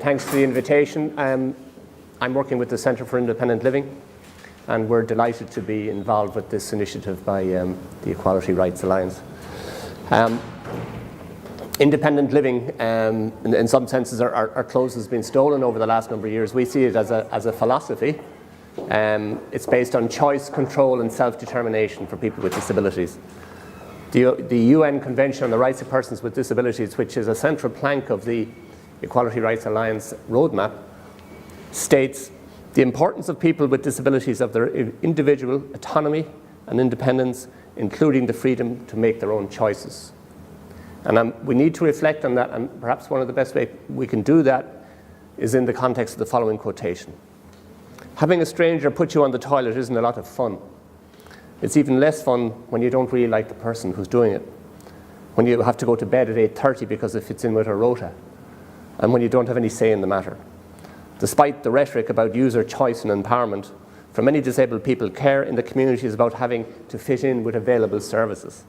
Thanks for the invitation. I'm working with the Centre for Independent Living, and we're delighted to be involved with this initiative by the Equality Rights Alliance. Independent living, in some senses, our clothes has been stolen over the last number of years. We see it as a philosophy. It's based on choice, control and self-determination for people with disabilities. The UN Convention on the Rights of Persons with Disabilities, which is a central plank of the Equality Rights Alliance roadmap, states the importance of people with disabilities of their individual autonomy and independence, including the freedom to make their own choices. And we need to reflect on that, and perhaps one of the best ways we can do that is in the context of the following quotation. Having a stranger put you on the toilet isn't a lot of fun. It's even less fun when you don't really like the person who's doing it, when you have to go to bed at 8:30 because it fits in with a rota, and when you don't have any say in the matter. Despite the rhetoric about user choice and empowerment, for many disabled people, care in the community is about having to fit in with available services,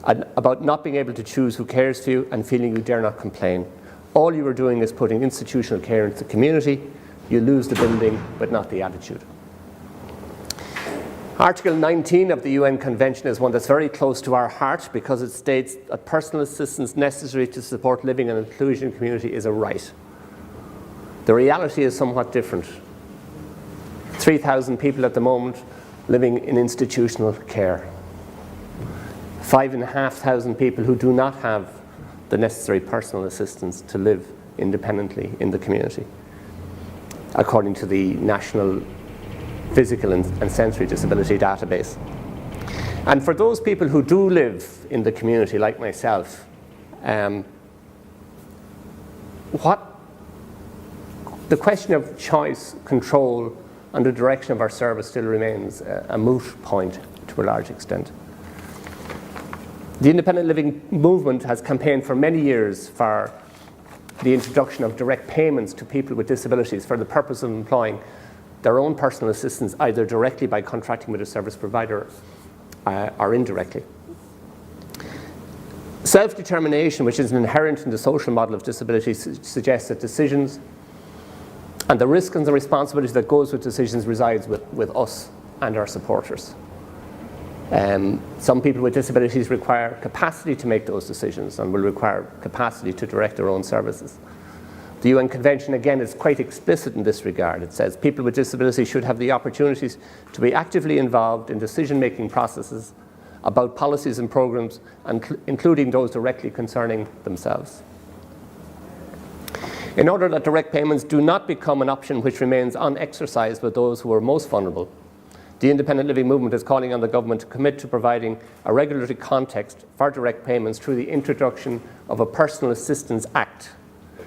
and about not being able to choose who cares for you and feeling you dare not complain. All you are doing is putting institutional care into the community. You lose the building, but not the attitude. Article 19 of the UN Convention is one that's very close to our heart because it states that personal assistance necessary to support living and inclusion in the community is a right. The reality is somewhat different. 3,000 people at the moment living in institutional care. 5,500 people who do not have the necessary personal assistance to live independently in the community, according to the National Physical and Sensory Disability Database. And for those people who do live in the community, like myself, the question of choice, control, and the direction of our service still remains a moot point to a large extent. The independent living movement has campaigned for many years for the introduction of direct payments to people with disabilities for the purpose of employing their own personal assistance, either directly by contracting with a service provider or indirectly. Self-determination, which is inherent in the social model of disability, suggests that decisions and the risk and the responsibility that goes with decisions resides with us and our supporters. Some people with disabilities require capacity to make those decisions and will require capacity to direct their own services. The UN Convention, again, is quite explicit in this regard. It says people with disabilities should have the opportunities to be actively involved in decision-making processes about policies and programs, including those directly concerning themselves. In order that direct payments do not become an option which remains unexercised by those who are most vulnerable, the independent living movement is calling on the government to commit to providing a regulatory context for direct payments through the introduction of a Personal Assistance Act,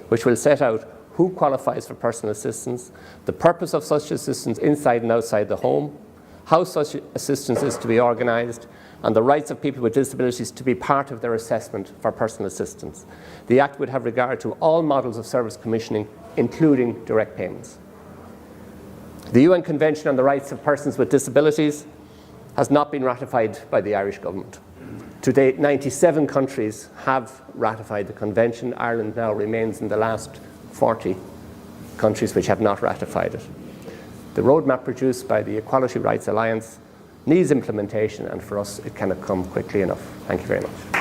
which will set out who qualifies for personal assistance, the purpose of such assistance inside and outside the home, how such assistance is to be organised, and the rights of people with disabilities to be part of their assessment for personal assistance. The Act would have regard to all models of service commissioning, including direct payments. The UN Convention on the Rights of Persons with Disabilities has not been ratified by the Irish government. To date, 97 countries have ratified the convention. Ireland now remains in the last 40 countries which have not ratified it. The roadmap produced by the Equality Rights Alliance needs implementation, and for us it cannot come quickly enough. Thank you very much.